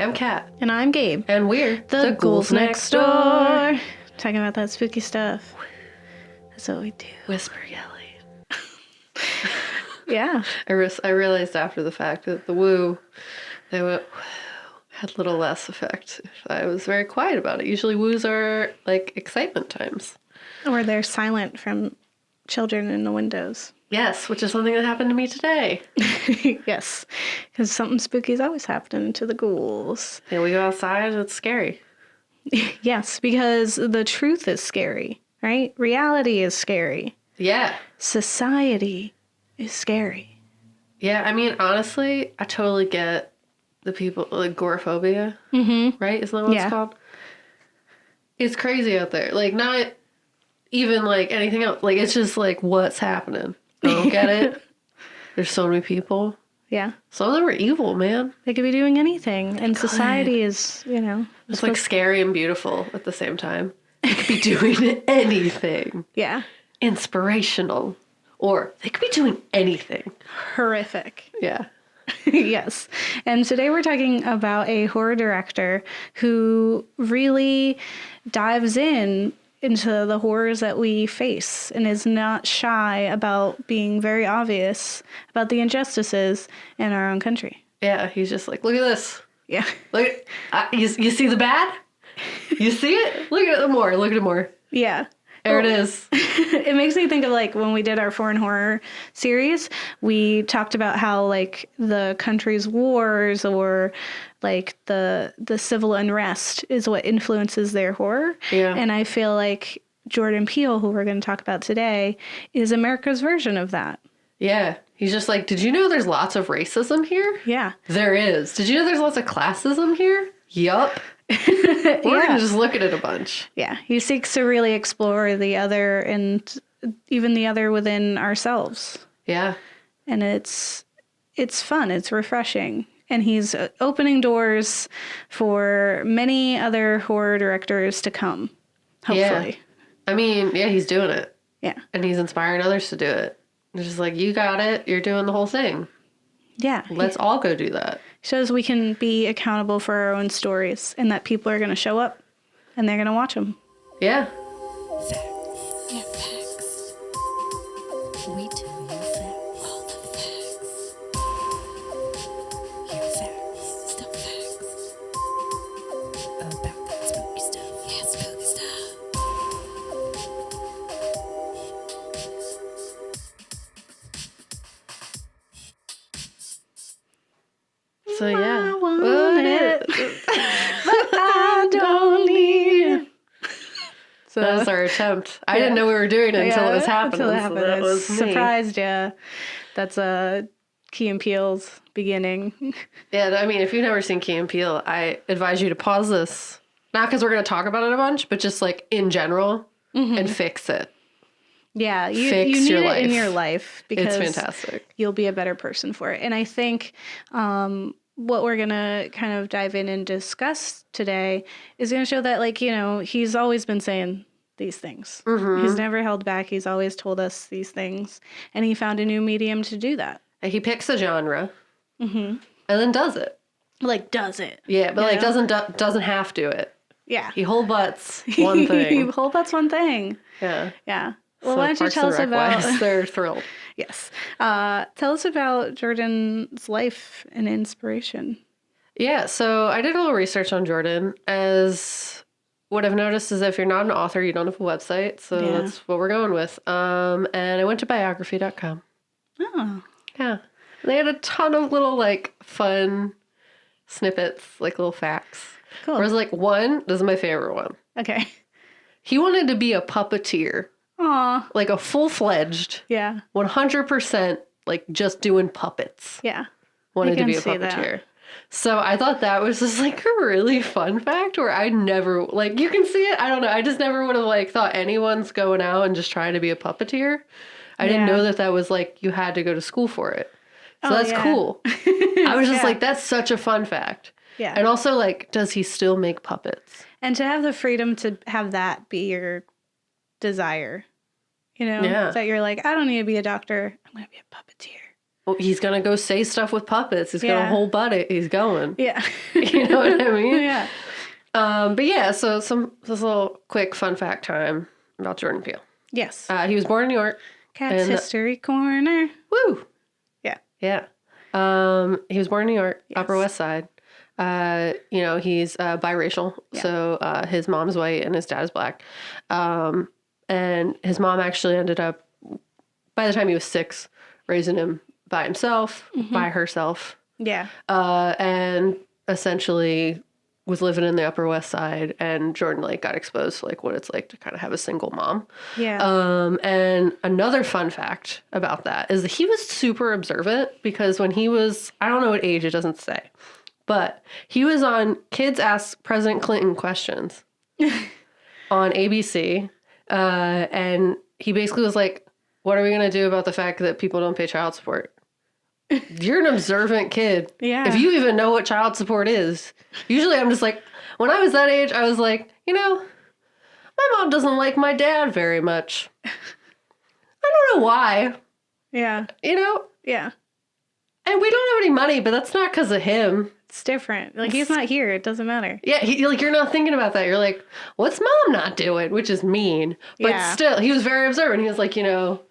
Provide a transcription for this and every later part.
I'm Kat. And I'm Gabe. And we're the Ghouls Next Door. Talking about that spooky stuff. That's what we do. Whisper yelling. Yeah. I realized after the fact that the woo, they went, had little less effect if I was very quiet about it. Usually woos are like excitement times. Or they're silent from children in the windows. Yes, which is something that happened to me today. Yes. Because something spooky is always happening to the ghouls. Yeah, we go outside, it's scary. Yes, because the truth is scary, right? Reality is scary. Yeah. Society is scary. Yeah, I mean, honestly, I totally get the people, like, agoraphobia, right? Isn't that what it's called? It's crazy out there. Like, not even, like, anything else. Like, it's just, like, what's happening? I don't get it. There's so many people. Yeah. Some of them are evil, man. They could be doing anything. And society is, It's, like, scary and beautiful at the same time. They could be doing anything. Yeah. Inspirational. Or they could be doing anything. Horrific. Yeah. Yes. And today we're talking about a horror director who really dives into the horrors that we face and is not shy about being very obvious about the injustices in our own country. Yeah, he's just like, look at this. Yeah. Look, you see the bad? You see it? Look at it more. Look at it more. Yeah. There it is. It makes me think of like when we did our foreign horror series, we talked about how like the country's wars or like the civil unrest is what influences their horror. Yeah. And I feel like Jordan Peele, who we're going to talk about today, is America's version of that. Yeah. He's just like, did you know there's lots of racism here? Yeah. There is. Did you know there's lots of classism here? Yup. We're going to just look at it a bunch. Yeah. He seeks to really explore the other and even the other within ourselves. Yeah. And it's fun. It's refreshing. And he's opening doors for many other horror directors to come, hopefully. Yeah. I mean, yeah, he's doing it. Yeah. And he's inspiring others to do it. It's just like, you got it. You're doing the whole thing. Yeah. Let's all go do that. Shows we can be accountable for our own stories and that people are going to show up and they're going to watch them. Yeah. Facts. Yeah, facts. We tell you facts. All the facts. Yeah, facts. Still facts. About that spooky stuff. Yeah, spooky stuff. So, yeah. I want it, but I don't need it. So That was our attempt. I didn't know we were doing it until it was happening. Until it happened. So that was me. Surprised you. That's Key and Peele's beginning. Yeah, I mean, if you've never seen Key and Peele, I advise you to pause this. Not because we're going to talk about it a bunch, but just like in general and fix it. Yeah, you Fix need your it life. in your life because It's fantastic. you'll be a better person for it. And I think what we're going to kind of dive in and discuss today is going to show that, like, he's always been saying these things. He's never held back. He's always told us these things. And he found a new medium to do that. He picks a genre and then does it. Like, does it? Yeah, but You like know? doesn't have to it. Yeah. He whole butts one thing. Whole that's one thing. Yeah. Yeah. Well, So why don't you Parks tell and us Rec about... wise, they're thrilled. Yes. Tell us about Jordan's life and inspiration. Yeah, so I did a little research on Jordan. As what I've noticed is if you're not an author, you don't have a website. So Yeah. that's what we're going with. And I went to biography.com. Oh. Yeah. They had a ton of little like fun snippets, like little facts. Cool. There was like one, this is my favorite one. Okay. He wanted to be a puppeteer, Aw. like a full-fledged, Yeah. 100% like just doing puppets. Yeah. Wanted to can be a see that. puppeteer. So I thought that was just like a really fun fact where I never, like, you can see it. I don't know. I just never would have like thought anyone's going out and just trying to be a puppeteer. I didn't Yeah. know that was like, you had to go to school for it. So Oh, that's yeah. cool. I was just Yeah. like, that's such a fun fact. Yeah. And also like, does he still make puppets? And to have the freedom to have that be your desire, Yeah. that you're like, I don't need to be a doctor. I'm going to be a puppeteer. he's going to go say stuff with puppets. He's going to Yeah. whole butt it. He's going. Yeah. You know what I mean? Yeah. But yeah, so this little quick fun fact time about Jordan Peele. Yes. He was born in New York. Cat's and- History Corner. Woo! Yeah. Yeah. He was born in New York, Yes. Upper West Side. You know, he's biracial. Yeah. So his mom's white and his dad is black. And his mom actually ended up, by the time he was 6, raising him by himself, by herself. Yeah. And essentially was living in the Upper West Side, and Jordan like got exposed to like what it's like to kind of have a single mom. Yeah. And another fun fact about that is that he was super observant, because when he was, I don't know what age, it doesn't say, but he was on Kids Ask President Clinton Questions on ABC. And he basically was like, what are we going to do about the fact that people don't pay child support? You're an observant kid. Yeah. If you even know what child support is. Usually I'm just like, when I was that age, I was like, you know, my mom doesn't like my dad very much. I don't know why, Yeah. you know? Yeah. And we don't have any money, but that's not because of him. It's different. Like, he's not here. It doesn't matter. Yeah, like you're not thinking about that. You're like, what's mom not doing? Which is mean. But Yeah. still, he was very observant. He was like, you know,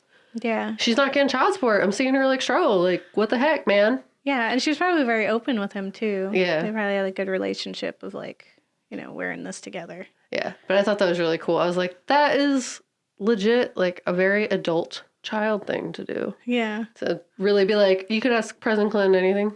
Yeah. she's not getting child support. I'm seeing her like struggle. Like, what the heck, man? Yeah. And she was probably very open with him, too. Yeah. They probably had a good relationship of, like, you know, we're in this together. Yeah, but I thought that was really cool. I was like, that is legit, like a very adult child thing to do. Yeah. To really be like, you could ask President Clinton anything.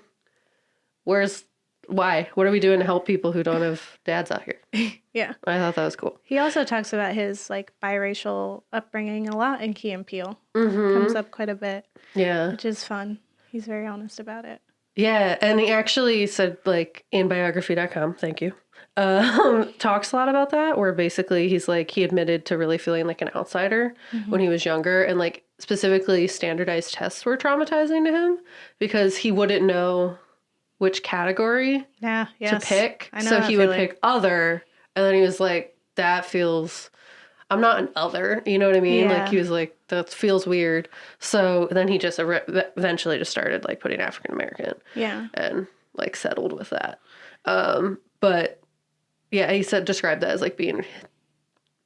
Why? What are we doing to help people who don't have dads out here? Yeah. I thought that was cool. He also talks about his, like, biracial upbringing a lot in Key and Peele. Mm-hmm. Comes up quite a bit, Yeah. which is fun. He's very honest about it. Yeah, and he actually said, like, in biography.com, thank you, talks a lot about that, where basically he's like, he admitted to really feeling like an outsider when he was younger, and like specifically standardized tests were traumatizing to him because he wouldn't know which category Yeah. Yes. to pick. I know So that he would feeling. pick other, and then he was like, that feels, I'm not an other, you know what I mean? Yeah. Like he was like, that feels weird. So then he just eventually just started like putting African American. Yeah. And like settled with that. But yeah, he described that as like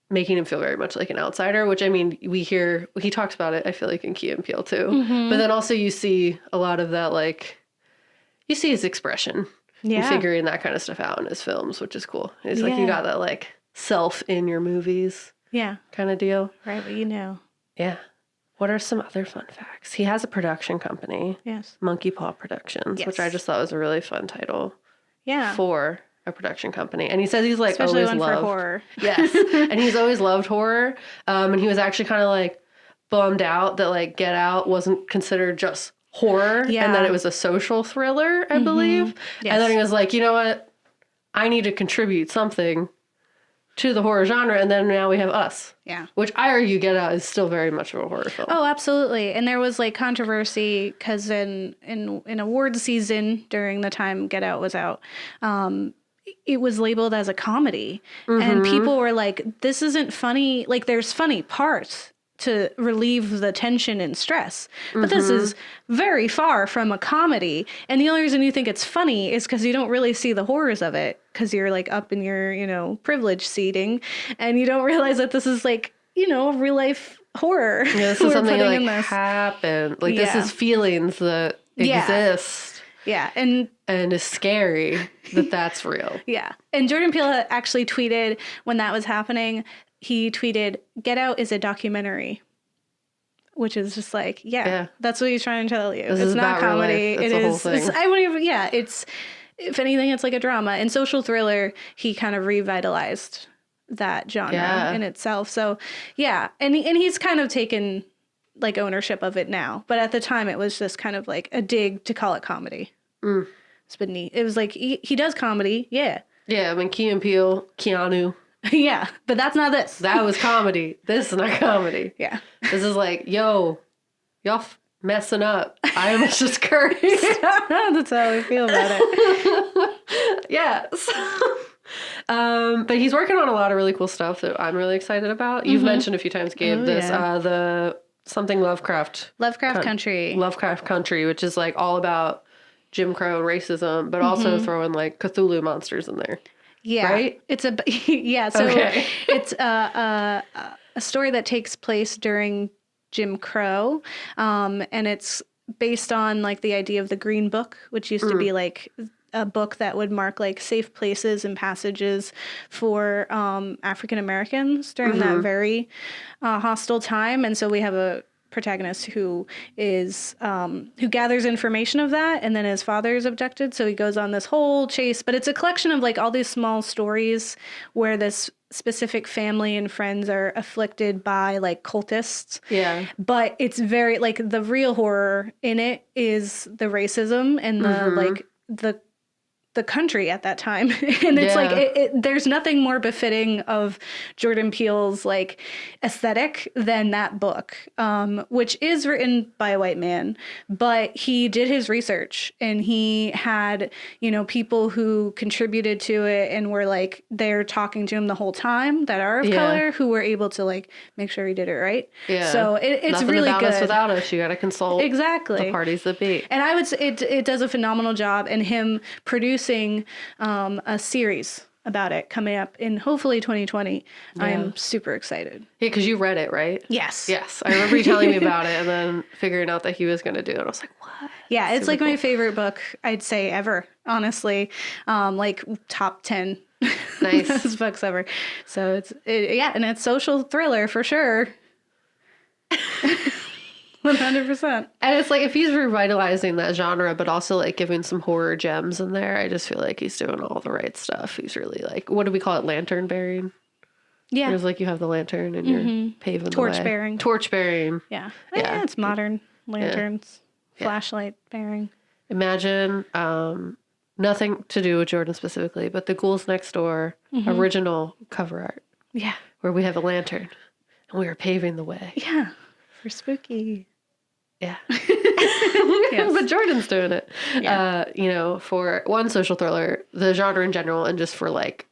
making him feel very much like an outsider, which I mean, he talks about it, I feel like in Key and Peele too. Mm-hmm. But then also you see a lot of that, like, you see his expression and Yeah. figuring that kind of stuff out in his films, which is cool. It's like, you Yeah. got that like self in your movies Yeah. kind of deal. Right. But you know. Yeah. What are some other fun facts? He has a production company, Yes. Monkey Paw Productions, which I Yes. just thought was a really fun title Yeah. for a production company. And he says he's like Especially always one loved for horror. Yes. And he's always loved horror. And he was actually kind of like bummed out that like Get Out wasn't considered just horror Yeah. and that it was a social thriller, I believe. Yes. And then he was like, you know what? I need to contribute something to the horror genre. And then now we have Us, Yeah. which I argue Get Out is still very much of a horror film. Oh, absolutely. And there was like controversy because in award season during the time Get Out was out, it was labeled as a comedy. And people were like, this isn't funny. Like, there's funny parts to relieve the tension and stress. But this is very far from a comedy. And the only reason you think it's funny is because you don't really see the horrors of it because you're like up in your, you know, privilege seating and you don't realize that this is like, you know, real life horror. Yeah, this we're is something putting like in this. happened. Like this Yeah. is feelings that Yeah. exist Yeah. And and is scary that that's real. yeah. And Jordan Peele actually tweeted when that was happening, he tweeted, "Get Out is a documentary." Which is just like, yeah, that's what he's trying to tell you. This it's is not about real comedy. life. It's It the whole is. thing. It's, I wouldn't even. Yeah, it's. If anything, it's like a drama. And social thriller, he kind of revitalized that genre in itself. So, yeah, and he's kind of taken like ownership of it now. But at the time, it was just kind of like a dig to call it comedy. It's been neat. It was like he does comedy, yeah, Yeah, I mean Key and Peele, Keanu. yeah, but that's not this. That was comedy. This is not comedy. Yeah. This is like, yo, y'all messing up. I almost just cursed. That's how we feel about it. Yeah. But he's working on a lot of really cool stuff that I'm really excited about. You've mentioned a few times, Gabe, Oh, this yeah. the something Lovecraft. Country. Lovecraft Country, which is like all about Jim Crow and racism, but also throwing like Cthulhu monsters in there. Yeah. Right? It's a so it's a story that takes place during Jim Crow, and it's based on like the idea of the Green Book, which used to be like a book that would mark like safe places and passages for African Americans during that very hostile time. And so we have a protagonist who is who gathers information of that, and then his father is abducted, so he goes on this whole chase. But it's a collection of like all these small stories where this specific family and friends are afflicted by like cultists. Yeah. But it's very like the real horror in it is the racism and the like the country at that time. And it's like there's nothing more befitting of Jordan Peele's like aesthetic than that book, which is written by a white man, but he did his research and he had, you know, people who contributed to it and were like they're talking to him the whole time that are of color, who were able to like make sure he did it right. Yeah. So it's Nothing really about good. Us without us. You got to consult exactly the parties that be. And I would say it does a phenomenal job, and him producing a series about it coming up in hopefully 2020. Yeah. I am super excited. Yeah, because you read it, right? Yes. Yes. I remember you telling me about it and then figuring out that he was going to do it. I was like, what? Yeah, it's like my favorite book, I'd say, ever, honestly. Like top 10 nice books ever. So and it's social thriller for sure. 100%. And it's like if he's revitalizing that genre, but also like giving some horror gems in there, I just feel like he's doing all the right stuff. He's really like, what do we call it? Lantern bearing? Yeah. It's like you have the lantern and you're paving the way. Torch bearing. Torch bearing. Yeah. Yeah, it's modern lanterns. Yeah. Flashlight bearing. Imagine, nothing to do with Jordan specifically, but the Ghouls Next Door original cover art. Yeah. Where we have a lantern and we are paving the way. Yeah. For spooky. Yeah. Yes. But Jordan's doing it. Yeah. You know, for one, social thriller, the genre in general, and just for like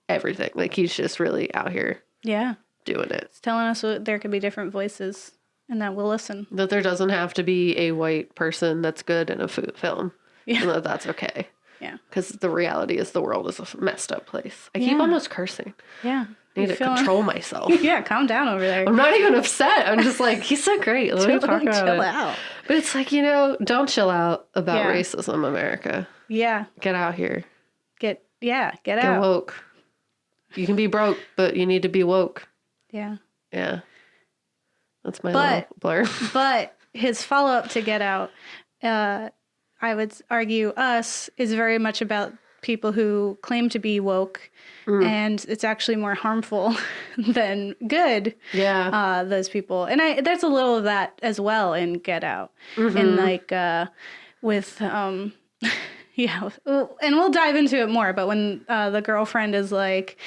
everything. Like he's just really out here. Yeah. Doing it. It's telling us there could be different voices and that we'll listen. That there doesn't have to be a white person that's good in a film. Yeah. And that's okay. Yeah. Because the reality is the world is a messed up place. I keep almost cursing. Yeah. I need to control myself. Yeah, calm down over there. I'm not even upset. I'm just like, he's so great. Let me talk about chill it. Out. But it's like, you know, don't chill out about racism, America. Yeah. Get out here. Get out. Get woke. You can be broke, but you need to be woke. Yeah. Yeah. That's my little blur. But his follow-up to Get Out, I would argue Us, is very much about people who claim to be woke, and it's actually more harmful than good. Yeah, those people, and there's a little of that as well in Get Out, and like with yeah, and we'll dive into it more. But when the girlfriend is like,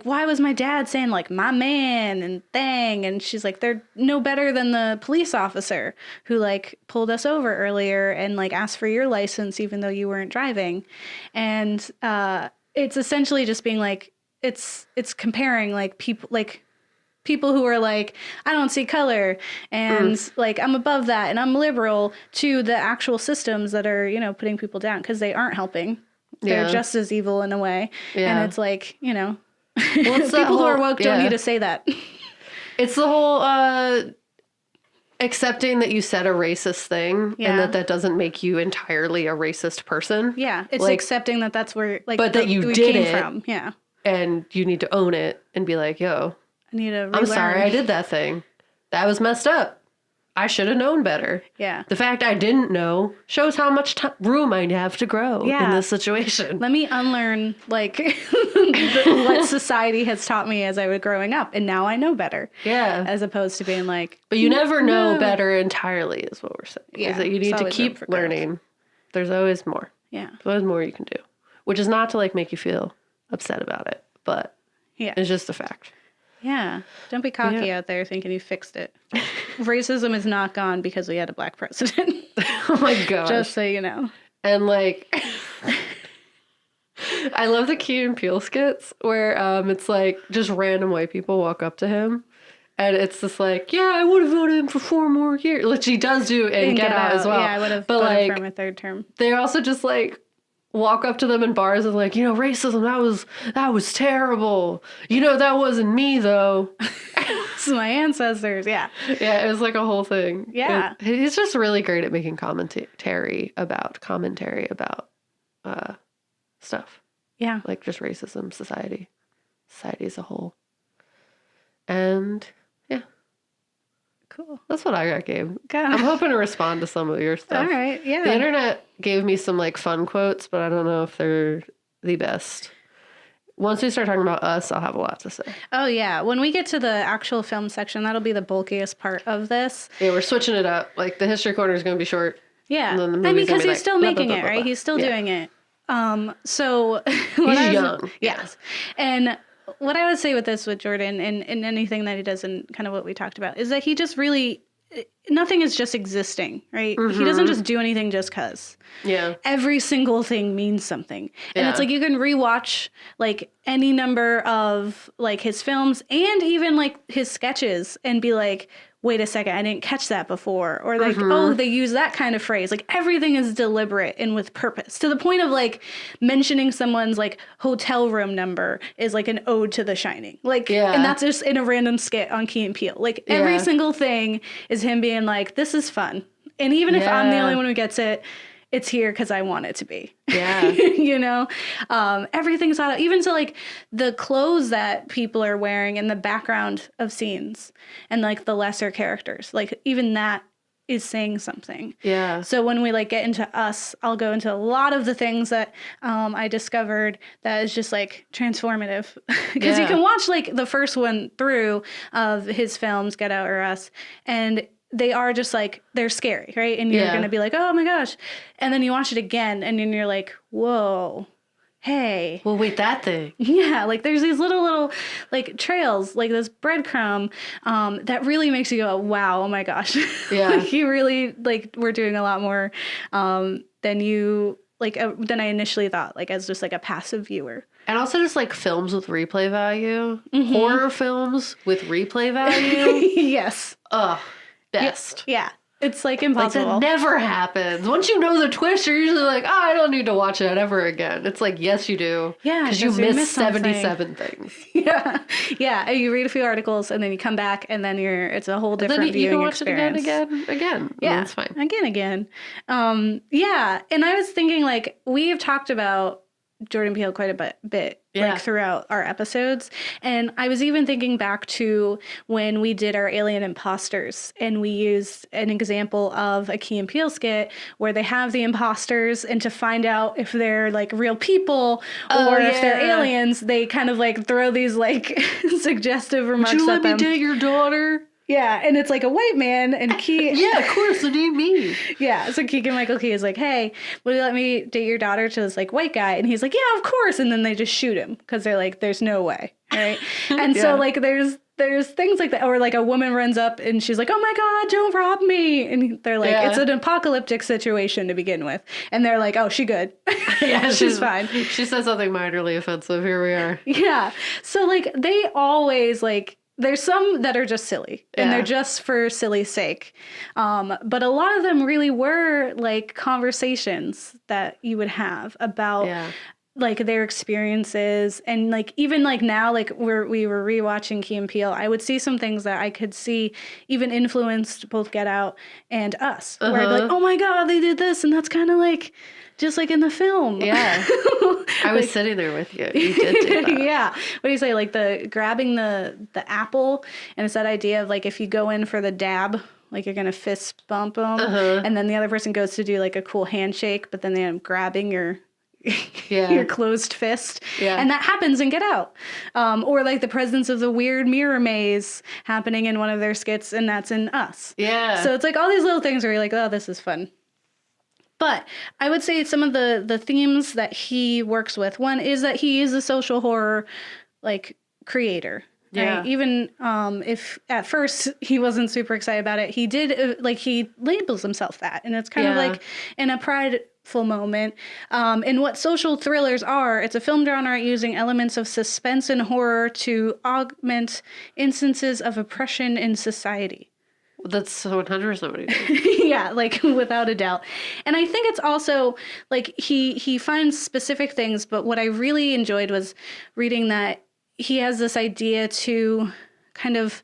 why was my dad saying like my man and thing? And she's like, they're no better than the police officer who like pulled us over earlier and like asked for your license even though you weren't driving. And it's essentially just being like, it's comparing like people who are like, I don't see color and like I'm above that and I'm liberal, to the actual systems that are, you know, putting people down because they aren't helping. They're just as evil in a way. Yeah. And it's like, you know, well, people who are woke don't need to say that. It's the whole accepting that you said a racist thing and that doesn't make you entirely a racist person. Yeah, it's like, accepting that that's where like but that you did came it from. Yeah, and you need to own it and be like, yo, I need to relearn. I'm sorry I did that thing. That was messed up. I should have known better. Yeah. The fact I didn't know shows how much room I have to grow in this situation. Let me unlearn, like, what society has taught me as I was growing up. And now I know better. Yeah. As opposed to being like... But you never know better entirely, is what we're saying. Yeah. Is that you need to keep learning. There's always more. Yeah. There's always more you can do. Which is not to, like, make you feel upset about it. But it's just a fact. Yeah. Don't be cocky out there thinking you fixed it. Racism is not gone because we had a black president. Oh my gosh. Just so you know. And like, I love the Key and Peele skits where it's like just random white people walk up to him And it's just like, yeah, I would have voted him for 4 more years. Like she does do in Get Out as well. Yeah, I would have but voted like, for him a 3rd term. They also just like walk up to them in bars and like, you know, racism, that was terrible. You know, that wasn't me though. This is my ancestors. Yeah. Yeah, it was like a whole thing. Yeah. He's just really great at making commentary about stuff. Yeah. Like just racism, society as a whole. And yeah. Cool. That's what I got, Gabe. God. I'm hoping to respond to some of your stuff. All right. Yeah. The internet gave me some like fun quotes, but I don't know if they're the best. Once we start talking about us, I'll have a lot to say. Oh, yeah. When we get to the actual film section, that'll be the bulkiest part of this. Yeah, we're switching it up. Like, the history corner is going to be short. Yeah. And then the I mean, movie's gonna because be he's like, still blah, making blah, it, blah, right? blah. He's still doing it. So... He's young. Yes. And what I would say with this, with Jordan, and anything that he does and kind of what we talked about, is that he just really... Nothing is just existing, right? Mm-hmm. He doesn't just do anything just because. Yeah. Every single thing means something. And Yeah. it's like you can rewatch like any number of like his films and even like his sketches and be like, wait a second, I didn't catch that before. Or like, oh, they use that kind of phrase. Like everything is deliberate and with purpose, to the point of like mentioning someone's like hotel room number is like an ode to The Shining. Like, and that's just in a random skit on Key and Peele. Like every single thing is him being like, this is fun. And even if I'm the only one who gets it, it's here because I want it to be. Yeah. You know, everything's thought out. Even to like the clothes that people are wearing in the background of scenes and like the lesser characters, like even that is saying something. Yeah. So when we like get into us, I'll go into a lot of the things that I discovered that is just like transformative. Because you can watch like the first one through of his films, Get Out or Us, and they are just like, they're scary, right? And you're going to be like, oh my gosh. And then you watch it again and then you're like, whoa, hey. Well, wait, that thing. Yeah, like there's these little like trails, like this breadcrumb that really makes you go, wow, oh my gosh. Yeah. Like you really, like, we're doing a lot more than you, like, than I initially thought, like as just like a passive viewer. And also just like films with replay value. Horror films with replay value. Yes. Ugh. Best. Yeah. It's like impossible. Like that never happens. Once you know the twist, you're usually like, oh, I don't need to watch that ever again. It's like, yes, you do. Yeah. Because you missed 77 things. Yeah. Yeah. And you read a few articles and then you come back and then it's a whole different viewing experience. You can watch it again. Yeah. That's fine. Again. Yeah. And I was thinking, like, we've talked about Jordan Peele quite a bit like throughout our episodes. And I was even thinking back to when we did our Alien Imposters and we used an example of a Key and Peele skit where they have the imposters, and to find out if they're like real people or if they're aliens, they kind of like throw these like suggestive remarks at them. Would you let me date your daughter? Yeah, and it's like a white man, and Key... Yeah, of course, it ain't me. Yeah, so Keegan-Michael Key is like, hey, will you let me date your daughter to this, like, white guy? And he's like, yeah, of course. And then they just shoot him, because they're like, there's no way, right? And so, like, there's things like that, or, like, a woman runs up, and she's like, oh, my God, don't rob me. And they're like, it's an apocalyptic situation to begin with. And they're like, oh, she good. Yeah, she's fine. She said something minorly offensive. Here we are. Yeah. So, like, they always, like... There's some that are just silly and they're just for silly's sake. But a lot of them really were like conversations that you would have about like their experiences. And like, even like now, like we were rewatching Key and Peele, I would see some things that I could see even influenced both Get Out and Us. Where I'd be like, oh my God, they did this. And that's kind of like, just like in the film. Yeah. I was sitting there with you. You did do that. Yeah. What do you say? Like grabbing the apple, and it's that idea of like if you go in for the dab, like you're going to fist bump them, and then the other person goes to do like a cool handshake, but then they end up grabbing your closed fist. Yeah. And that happens in Get Out. Or like the presence of the weird mirror maze happening in one of their skits, and that's in Us. Yeah. So it's like all these little things where you're like, oh, this is fun. But I would say some of the themes that he works with, one is that he is a social horror, like, creator. Yeah. Right? Even if at first he wasn't super excited about it, he did, like, he labels himself that. And it's kind of like in a moment. And what social thrillers are, it's a film genre using elements of suspense and horror to augment instances of oppression in society. That's 100% what he did. Yeah, like without a doubt. And I think it's also like he finds specific things, but what I really enjoyed was reading that he has this idea to kind of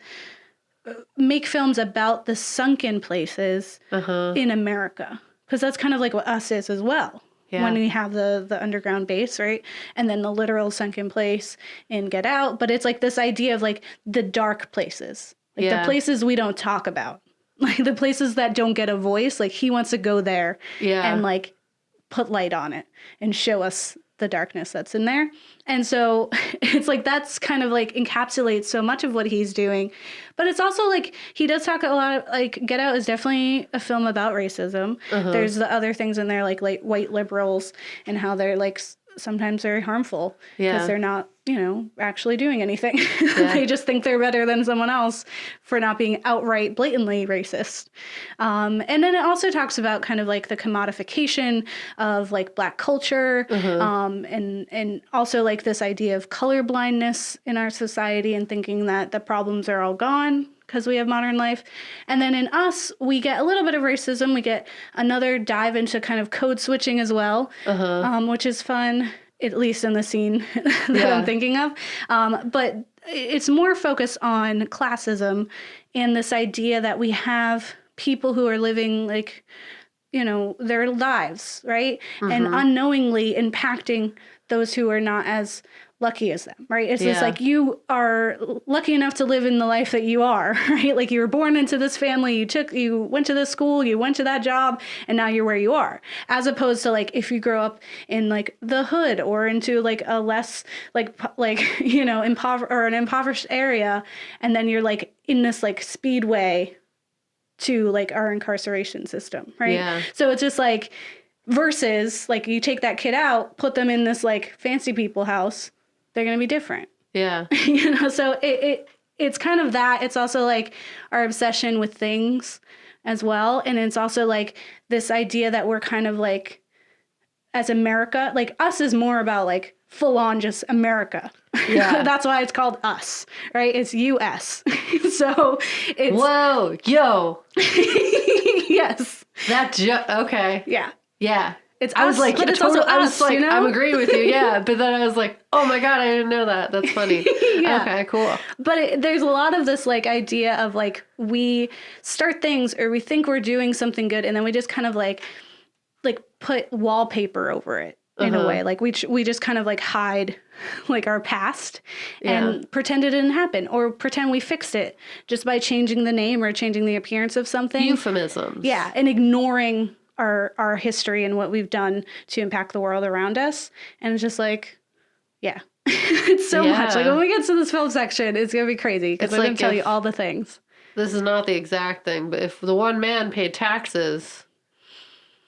make films about the sunken places in America. Because that's kind of like what Us is as well. Yeah. When we have the underground base, right? And then the literal sunken place in Get Out. But it's like this idea of like the dark places. Like the places we don't talk about. Like the places that don't get a voice. Like he wants to go there and like put light on it and show us the darkness that's in there. And so it's like that's kind of like encapsulates so much of what he's doing. But it's also like he does talk a lot of like Get Out is definitely a film about racism. There's the other things in there like white liberals and how they're like sometimes very harmful because they're not, you know, actually doing anything. They just think they're better than someone else for not being outright blatantly racist. And then it also talks about kind of like the commodification of like Black culture and also like this idea of color blindness in our society and thinking that the problems are all gone because we have modern life. And then in Us, we get a little bit of racism. We get another dive into kind of code switching as well, which is fun, at least in the scene that I'm thinking of. But it's more focused on classism and this idea that we have people who are living like, you know, their lives, right? And unknowingly impacting those who are not as lucky as them, right? It's just like you are lucky enough to live in the life that you are, right? Like you were born into this family, you went to this school, you went to that job, and now you're where you are. As opposed to like if you grow up in like the hood or into like a less like you know an impoverished area, and then you're like in this like speedway to like our incarceration system, right? Yeah. So it's just like versus like you take that kid out, put them in this like fancy people house. They're going to be different. Yeah. You know, so it's kind of that. It's also like our obsession with things as well. And it's also like this idea that we're kind of like, as America, like Us is more about like full on just America. Yeah. That's why it's called Us, right? It's US. So it's. Whoa, yo. Yes. Okay. Yeah. Yeah. It's I was us, like, but it's also I was us, like, you know? I'm agreeing with you, yeah. But then I was like, oh my God, I didn't know that. That's funny. Yeah. Okay, cool. But there's a lot of this like idea of like we start things or we think we're doing something good, and then we just kind of like put wallpaper over it in a way. Like we just kind of like hide like our past and pretend it didn't happen, or pretend we fixed it just by changing the name or changing the appearance of something. Euphemisms. Yeah, and ignoring our history and what we've done to impact the world around us. And it's just like, yeah, it's so much. Like when we get to this film section, it's going to be crazy because we're going to tell you all the things. This is not the exact thing, but if the one man paid taxes,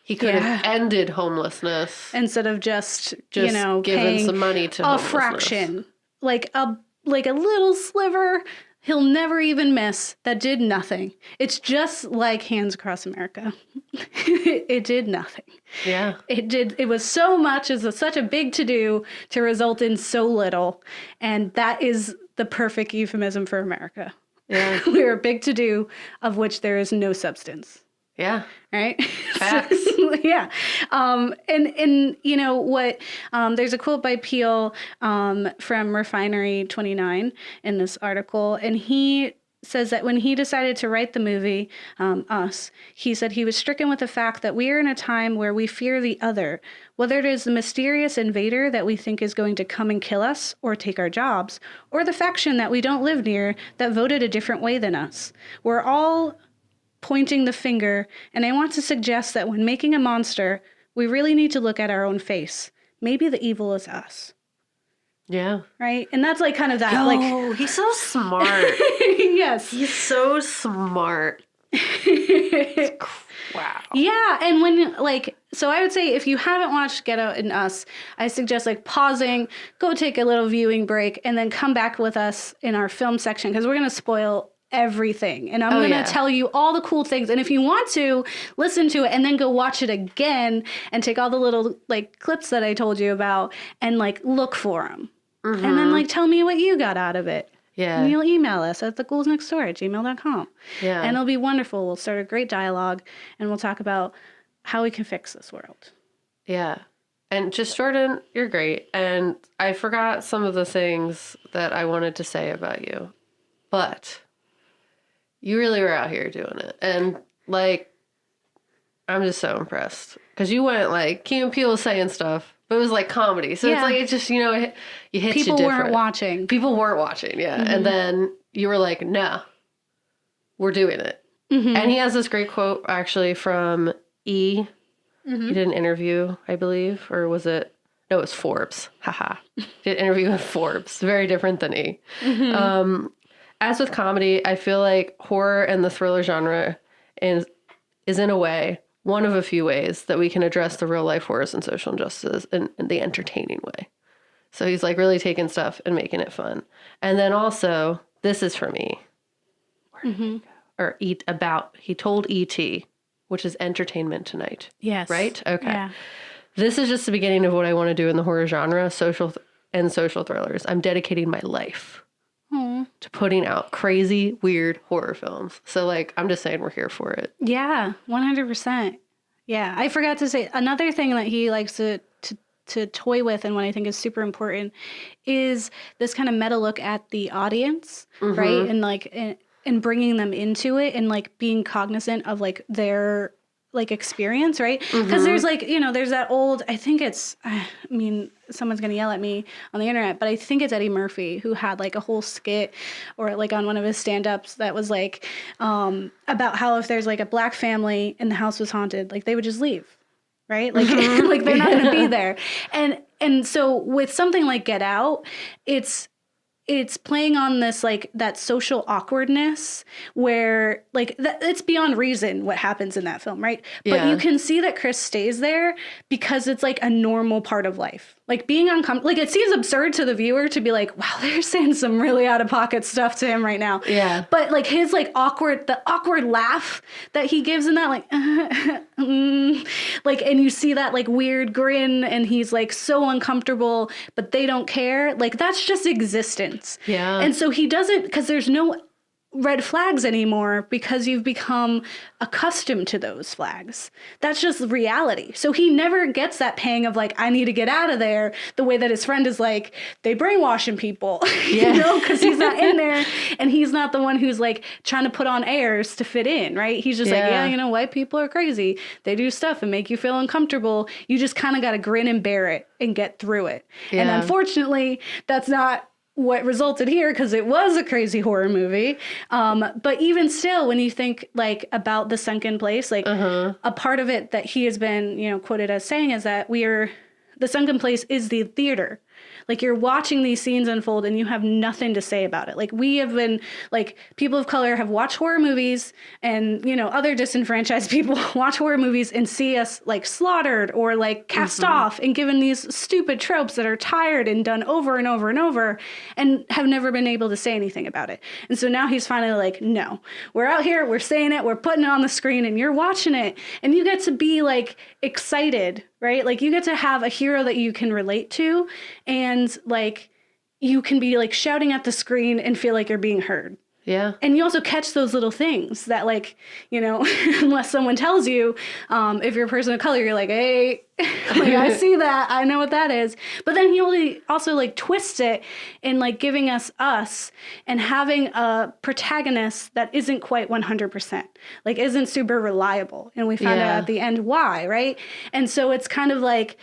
he could have ended homelessness. Instead of just you know, giving some money to a fraction, like a little sliver. He'll never even miss. That did nothing. It's just like Hands Across America. It did nothing. Yeah. It was so much. It was such a big to-do to result in so little. And that is the perfect euphemism for America. Yeah. We're a big to-do of which there is no substance. Yeah. Right? Facts. Yeah. And you know what, there's a quote by Peele from Refinery 29 in this article, and he says that when he decided to write the movie, Us, he said he was stricken with the fact that we are in a time where we fear the other, whether it is the mysterious invader that we think is going to come and kill us or take our jobs, or the faction that we don't live near that voted a different way than us. We're all pointing the finger, and I want to suggest that when making a monster, we really need to look at our own face. Maybe the evil is us. Yeah. Right? And that's like kind of that. Yo, he's so smart. Yes. He's so smart. Wow. Yeah, and when like, so I would say if you haven't watched Get Out and Us, I suggest like pausing, go take a little viewing break, and then come back with us in our film section, because we're going to spoil everything. And I'm going to tell you all the cool things. And if you want to, listen to it and then go watch it again and take all the little like clips that I told you about and like look for them. Mm-hmm. And then like tell me what you got out of it. Yeah. And you'll email us at theghouls@gmail.com. Yeah. And it'll be wonderful. We'll start a great dialogue and we'll talk about how we can fix this world. Yeah. And just Jordan, you're great. And I forgot some of the things that I wanted to say about you. But you really were out here doing it. And, like, I'm just so impressed. Because you went, like, Key and Peele was saying stuff, but it was, like, comedy. So it's, like, it just, you know, you hit you different. People weren't watching. People weren't watching, yeah. Mm-hmm. And then you were like, no, we're doing it. Mm-hmm. And he has this great quote, actually, from E. Mm-hmm. He did an interview, I believe. Or was it? No, it was Forbes. Haha. Did an interview with Forbes. Very different than E. Mm-hmm. As with comedy, I feel like horror and the thriller genre is in a way, one of a few ways that we can address the real life horrors and social injustices in the entertaining way. So he's like really taking stuff and making it fun. And then also, this is for me. Mm-hmm. Or he told E.T., which is Entertainment Tonight. Yes. Right? Okay. Yeah. This is just the beginning of what I want to do in the horror genre, social thrillers. I'm dedicating my life to putting out crazy, weird horror films. So, like, I'm just saying we're here for it. Yeah, 100%. Yeah, I forgot to say, another thing that he likes to toy with and what I think is super important is this kind of meta look at the audience, mm-hmm. right? And, like, and bringing them into it and, like, being cognizant of, like, their like experience, right? Because mm-hmm. there's like, you know, there's that old, I think it's, I mean, someone's going to yell at me on the internet, but I think it's Eddie Murphy who had like a whole skit or like on one of his stand-ups that was like about how if there's like a black family and the house was haunted, like they would just leave, right? Like, mm-hmm. like they're not going to be there. And so with something like Get Out, it's playing on this, like, that social awkwardness where, like, it's beyond reason what happens in that film, right? Yeah. But you can see that Chris stays there because it's, like, a normal part of life. Like, being uncomfortable, like, it seems absurd to the viewer to be like, wow, they're saying some really out-of-pocket stuff to him right now. Yeah. But, like, his, like, the awkward laugh that he gives in that, like, like, and you see that, like, weird grin, and he's, like, so uncomfortable, but they don't care. Like, that's just existence. Yeah. And so he doesn't, because there's no red flags anymore because you've become accustomed to those flags. That's just reality. So he never gets that pang of like, I need to get out of there, the way that his friend is like, they brainwashing people, yeah. you know, because he's not in there and he's not the one who's like trying to put on airs to fit in, right? He's just like, yeah, you know, white people are crazy. They do stuff and make you feel uncomfortable. You just kind of got to grin and bear it and get through it. Yeah. And unfortunately, that's not what resulted here because it was a crazy horror movie. But even still, when you think like about The Sunken Place, like a part of it that he has been, you know, quoted as saying is that The Sunken Place is the theater. Like you're watching these scenes unfold and you have nothing to say about it. Like we have been, like people of color have watched horror movies and, you know, other disenfranchised people watch horror movies and see us like slaughtered or like cast off and given these stupid tropes that are tired and done over and over and over and have never been able to say anything about it. And so now he's finally like, no, we're out here, we're saying it, we're putting it on the screen and you're watching it and you get to be like excited, right? Like you get to have a hero that you can relate to and like you can be like shouting at the screen and feel like you're being heard. Yeah. And you also catch those little things that like, you know, unless someone tells you, if you're a person of color, you're like, hey, like, I see that. I know what that is. But then he also like twists it in like giving us and having a protagonist that isn't quite 100%, like isn't super reliable. And we found out at the end why, right? And so it's kind of like,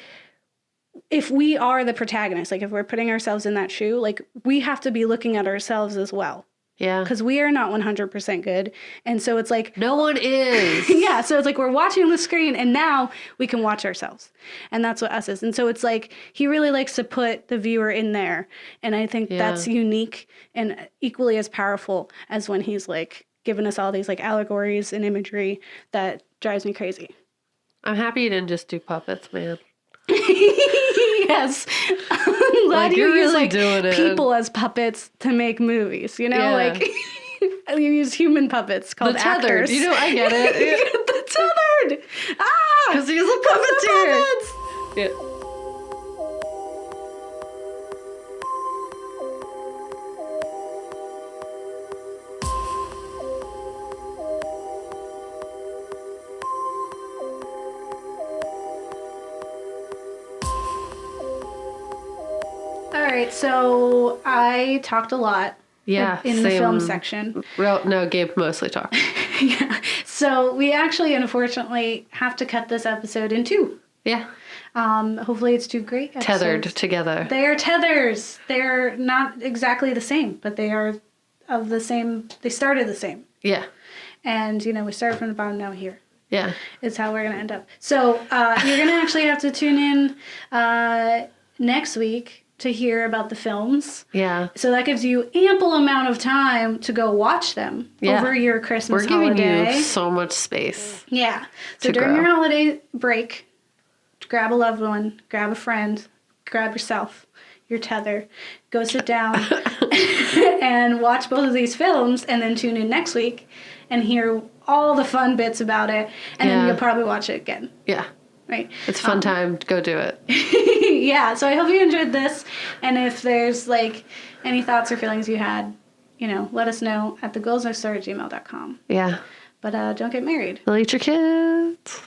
if we are the protagonist, like if we're putting ourselves in that shoe, like we have to be looking at ourselves as well. Yeah. Because we are not 100% good. And so it's like... No one is. Yeah. So it's like we're watching the screen and now we can watch ourselves. And that's what us is. And so it's like he really likes to put the viewer in there. And I think that's unique and equally as powerful as when he's like giving us all these like allegories and imagery that drives me crazy. I'm happy you didn't just do puppets, man. Yes. I'm glad like, you use really like people as puppets to make movies, you know? Like You use human puppets called The tethered. actors. You know, I get it. The tethered. Because he's a puppeteer. Yeah. All right, so I talked a lot. Yeah. In the film section. Well, no, Gabe mostly talked. Yeah. So we actually, unfortunately, have to cut this episode in two. Yeah. Hopefully it's two great episodes. Tethered together. They are tethers. They're not exactly the same, but they are of the same. They started the same. Yeah. And, you know, we started from the bottom, now here. Yeah. It's how we're going to end up. So you're going to actually have to tune in next week to hear about the films. Yeah. So that gives you ample amount of time to go watch them over your Christmas holiday. We're giving you so much space. Yeah. So during your holiday break, grab a loved one, grab a friend, grab yourself, your tether, go sit down and watch both of these films, and then tune in next week and hear all the fun bits about it, and then you'll probably watch it again. Yeah. Right. It's a fun time. Go do it. Yeah. So I hope you enjoyed this. And if there's like any thoughts or feelings you had, you know, let us know at thegoalsnextdoor@gmail.com. Yeah. But don't get married. They'll eat your kids.